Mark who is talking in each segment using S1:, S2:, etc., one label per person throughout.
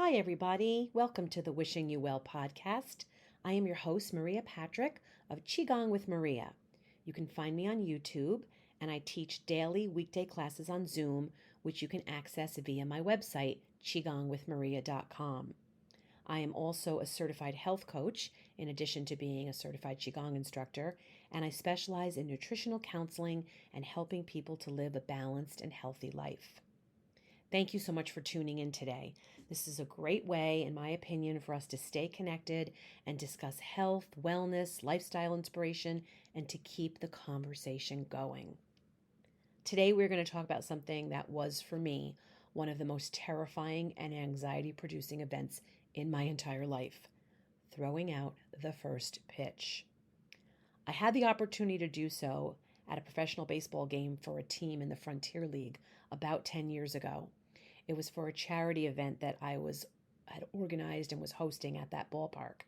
S1: Hi, everybody. Welcome to the Wishing You Well podcast. I am your host, Maria Patrick of Qigong with Maria. You can find me on YouTube, and I teach daily weekday classes on Zoom, which you can access via my website, qigongwithmaria.com. I am also a certified health coach, in addition to being a certified Qigong instructor, and I specialize in nutritional counseling and helping people to live a balanced and healthy life. Thank you so much for tuning in today. This is a great way, in my opinion, for us to stay connected and discuss health, wellness, lifestyle inspiration, and to keep the conversation going. Today, we're going to talk about something that was, for me, one of the most terrifying and anxiety-producing events in my entire life: throwing out the first pitch. I had the opportunity to do so at a professional baseball game for a team in the Frontier League about 10 years ago. It was for a charity event that I had organized and was hosting at that ballpark.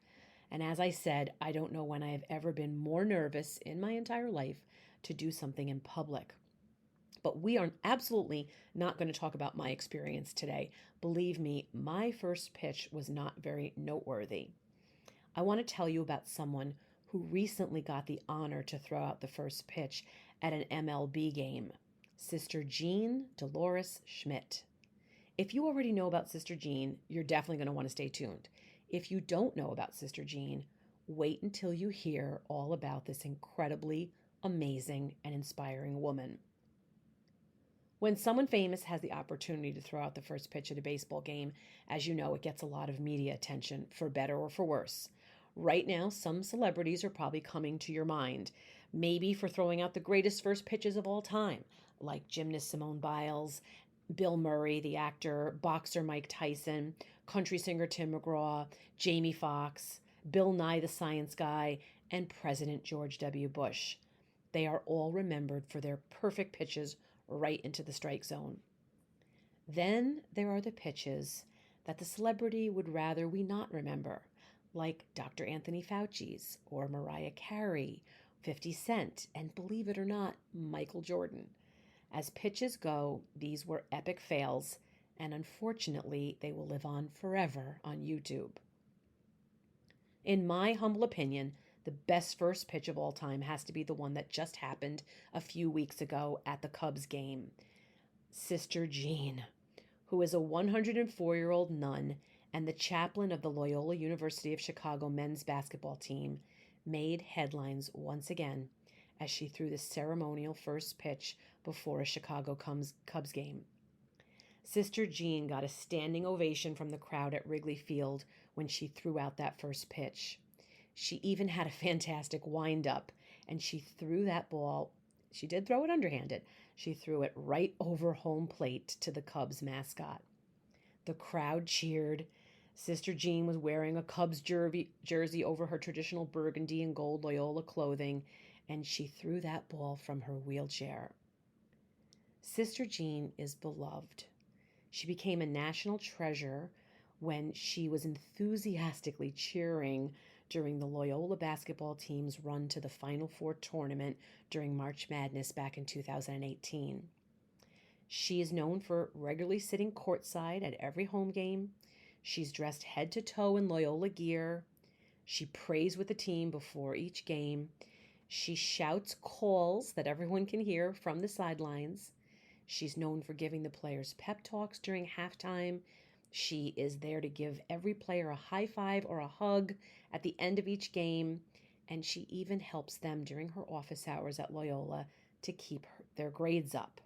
S1: And as I said, I don't know when I have ever been more nervous in my entire life to do something in public. But we are absolutely not going to talk about my experience today. Believe me, my first pitch was not very noteworthy. I want to tell you about someone who recently got the honor to throw out the first pitch at an MLB game, Sister Jean Dolores Schmidt. If you already know about Sister Jean, you're definitely going to want to stay tuned. If you don't know about Sister Jean, wait until you hear all about this incredibly amazing and inspiring woman. When someone famous has the opportunity to throw out the first pitch at a baseball game, as you know, it gets a lot of media attention, for better or for worse. Right now, some celebrities are probably coming to your mind, maybe for throwing out the greatest first pitches of all time, like gymnast Simone Biles, Bill Murray, the actor, boxer Mike Tyson, country singer Tim McGraw, Jamie Foxx, Bill Nye the Science Guy, and President George W. Bush. They are all remembered for their perfect pitches right into the strike zone. Then there are the pitches that the celebrity would rather we not remember, like Dr. Anthony Fauci's, or Mariah Carey, 50 Cent, and believe it or not, Michael Jordan. As pitches go, these were epic fails, and unfortunately, they will live on forever on YouTube. In my humble opinion, the best first pitch of all time has to be the one that just happened a few weeks ago at the Cubs game. Sister Jean, who is a 104-year-old nun and the chaplain of the Loyola-University of Chicago men's basketball team, made headlines once again as she threw the ceremonial first pitch before a Chicago Cubs game. Sister Jean got a standing ovation from the crowd at Wrigley Field when she threw out that first pitch. She even had a fantastic wind-up, and she threw that ball. She did throw it underhanded. She threw it right over home plate to the Cubs mascot. The crowd cheered. Sister Jean was wearing a Cubs jersey over her traditional burgundy and gold Loyola clothing, and she threw that ball from her wheelchair. Sister Jean is beloved. She became a national treasure when she was enthusiastically cheering during the Loyola basketball team's run to the Final Four tournament during March Madness back in 2018. She is known for regularly sitting courtside at every home game. She's dressed head to toe in Loyola gear. She prays with the team before each game. She shouts calls that everyone can hear from the sidelines. She's known for giving the players pep talks during halftime. She is there to give every player a high five or a hug at the end of each game. And she even helps them during her office hours at Loyola to keep their grades up.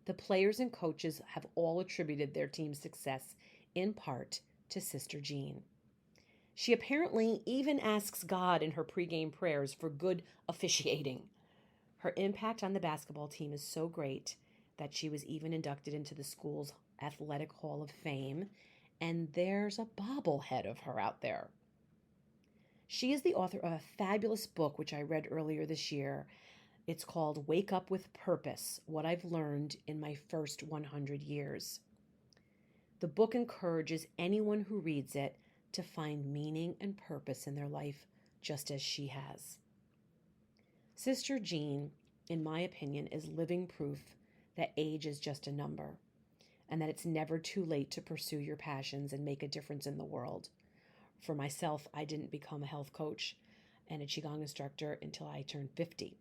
S1: The players and coaches have all attributed their team's success in part to Sister Jean. She apparently even asks God in her pregame prayers for good officiating. Her impact on the basketball team is so great that she was even inducted into the school's Athletic Hall of Fame, and there's a bobblehead of her out there. She is the author of a fabulous book, which I read earlier this year. It's called Wake Up with Purpose: What I've Learned in My First 100 Years. The book encourages anyone who reads it to find meaning and purpose in their life, just as she has. Sister Jean, in my opinion, is living proof that age is just a number. and that it's never too late to pursue your passions and make a difference in the world. For myself, I didn't become a health coach and a Qigong instructor until I turned 50.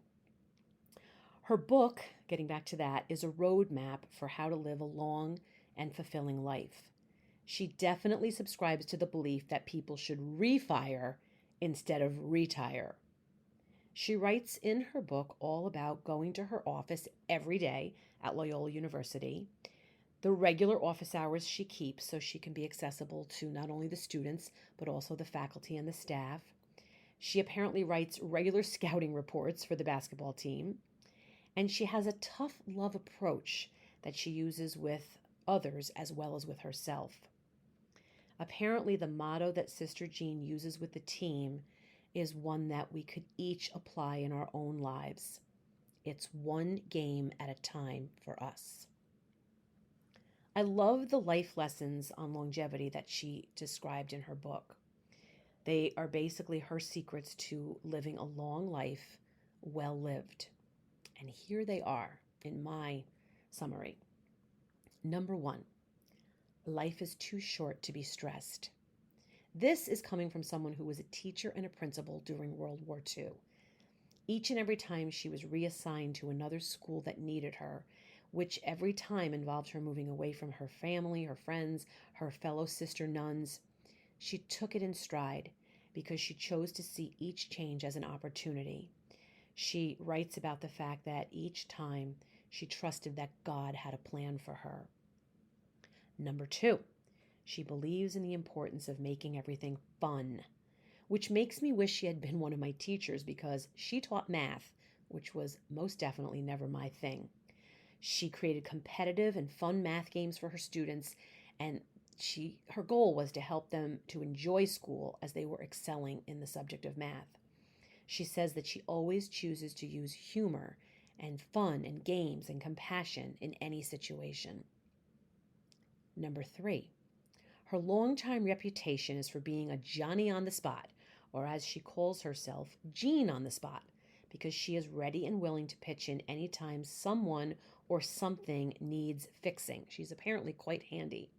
S1: Her book, getting back to that, is a roadmap for how to live a long and fulfilling life. She definitely subscribes to the belief that people should refire instead of retire. She writes in her book all about going to her office every day at Loyola University, the regular office hours she keeps so she can be accessible to not only the students, but also the faculty and the staff. She apparently writes regular scouting reports for the basketball team. And she has a tough love approach that she uses with others as well as with herself. Apparently, the motto that Sister Jean uses with the team is one that we could each apply in our own lives. It's one game at a time for us. I love the life lessons on longevity that she described in her book. They are basically her secrets to living a long life, well lived. And here they are in my summary. Number 1, life is too short to be stressed. This is coming from someone who was a teacher and a principal during World War II. Each and every time she was reassigned to another school that needed her, which every time involved her moving away from her family, her friends, her fellow sister nuns, she took it in stride because she chose to see each change as an opportunity. She writes about the fact that each time she trusted that God had a plan for her. Number 2, she believes in the importance of making everything fun, which makes me wish she had been one of my teachers because she taught math, which was most definitely never my thing. She created competitive and fun math games for her students, and her goal was to help them to enjoy school as they were excelling in the subject of math. She says that she always chooses to use humor and fun and games and compassion in any situation. Number 3, her longtime reputation is for being a Johnny on the spot, or as she calls herself, Jean on the spot, because she is ready and willing to pitch in anytime someone or something needs fixing. She's apparently quite handy.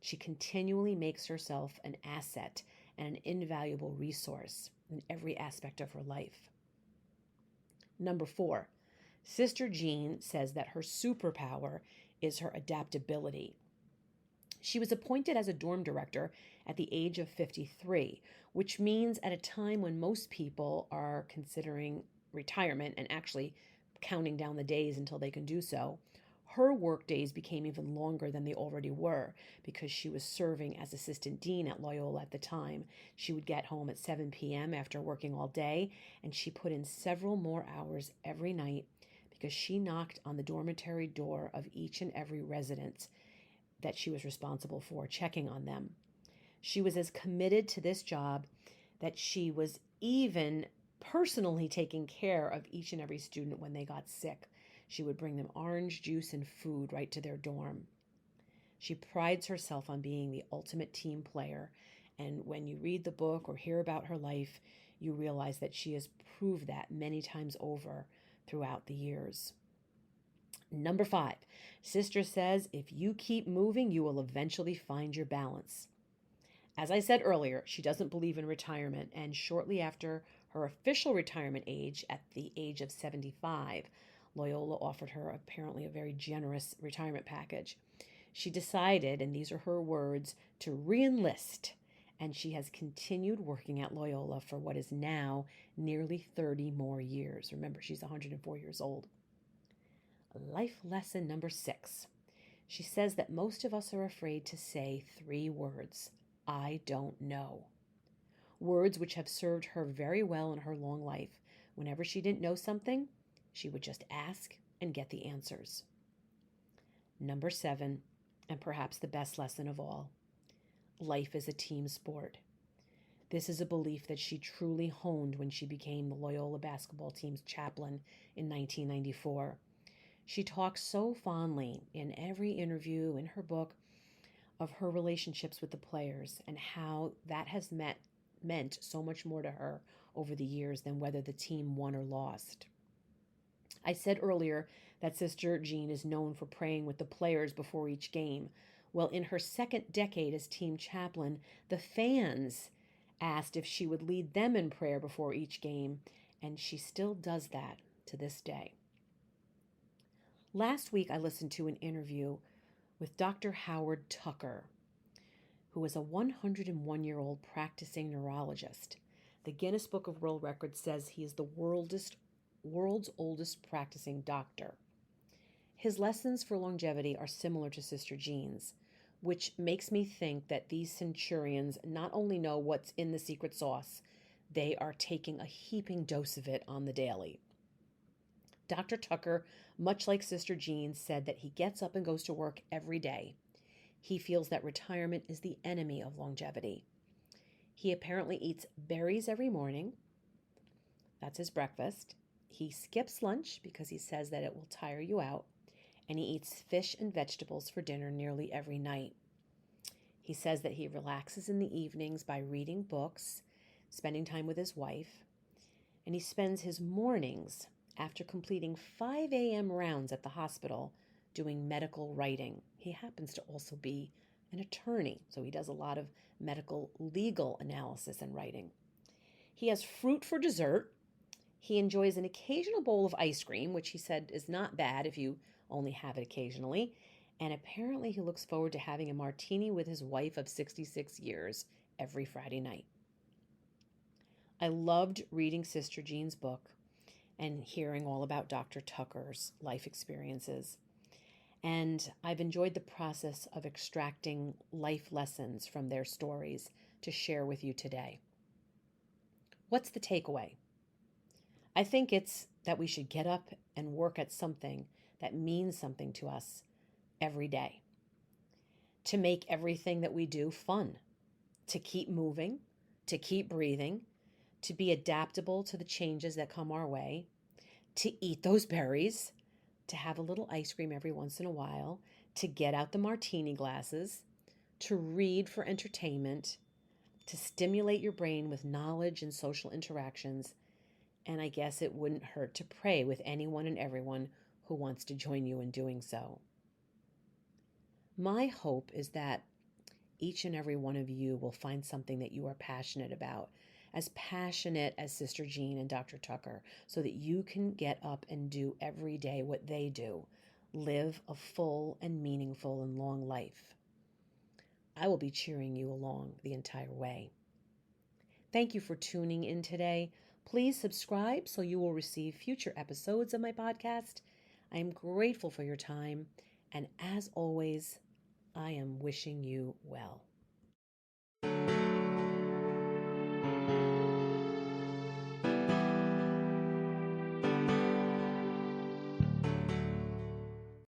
S1: She continually makes herself an asset and an invaluable resource in every aspect of her life. Number 4, Sister Jean says that her superpower is her adaptability. She was appointed as a dorm director at the age of 53, which means at a time when most people are considering retirement and actually counting down the days until they can do so. Her work days became even longer than they already were because she was serving as assistant dean at Loyola at the time. She would get home at 7 p.m. after working all day, and she put in several more hours every night because she knocked on the dormitory door of each and every resident that she was responsible for, checking on them. She was as committed to this job that she was even personally taking care of each and every student when they got sick. She would bring them orange juice and food right to their dorm. She prides herself on being the ultimate team player, and when you read the book or hear about her life, you realize that she has proved that many times over throughout the years. Number 5, Sister says, if you keep moving, you will eventually find your balance. As I said earlier, she doesn't believe in retirement, and shortly after her official retirement age, at the age of 75, Loyola offered her apparently a very generous retirement package. She decided, and these are her words, to re-enlist, and she has continued working at Loyola for what is now nearly 30 more years. Remember, she's 104 years old. Life lesson number 6. She says that most of us are afraid to say 3 words. I don't know. Words which have served her very well in her long life. Whenever she didn't know something, she would just ask and get the answers. Number 7, and perhaps the best lesson of all, life is a team sport. This is a belief that she truly honed when she became the Loyola basketball team's chaplain in 1994. She talks so fondly in every interview in her book of her relationships with the players and how that has meant so much more to her over the years than whether the team won or lost. I said earlier that Sister Jean is known for praying with the players before each game. Well, in her second decade as team chaplain, the fans asked if she would lead them in prayer before each game, and she still does that to this day. Last week, I listened to an interview with Dr. Howard Tucker, who is a 101-year-old practicing neurologist. The Guinness Book of World Records says he is the world's oldest practicing doctor. His lessons for longevity are similar to Sister Jean's, which makes me think that these centurions not only know what's in the secret sauce, they are taking a heaping dose of it on the daily. Dr. Tucker, much like Sister Jean, said that he gets up and goes to work every day. He feels that retirement is the enemy of longevity. He apparently eats berries every morning. That's his breakfast. He skips lunch because he says that it will tire you out. And he eats fish and vegetables for dinner nearly every night. He says that he relaxes in the evenings by reading books, spending time with his wife, and he spends his mornings after completing 5 a.m. rounds at the hospital doing medical writing. He happens to also be an attorney, so he does a lot of medical legal analysis and writing. He has fruit for dessert. He enjoys an occasional bowl of ice cream, which he said is not bad if you only have it occasionally. And apparently he looks forward to having a martini with his wife of 66 years every Friday night. I loved reading Sister Jean's book and hearing all about Dr. Tucker's life experiences. And I've enjoyed the process of extracting life lessons from their stories to share with you today. What's the takeaway? I think it's that we should get up and work at something that means something to us every day. To make everything that we do fun. To keep moving. To keep breathing. To be adaptable to the changes that come our way. To eat those berries. To have a little ice cream every once in a while. To get out the martini glasses. To read for entertainment. To stimulate your brain with knowledge and social interactions. And I guess it wouldn't hurt to pray with anyone and everyone who wants to join you in doing so. My hope is that each and every one of you will find something that you are passionate about, as passionate as Sister Jean and Dr. Tucker, so that you can get up and do every day what they do, live a full and meaningful and long life. I will be cheering you along the entire way. Thank you for tuning in today. Please subscribe so you will receive future episodes of my podcast. I am grateful for your time, and as always, I am wishing you well.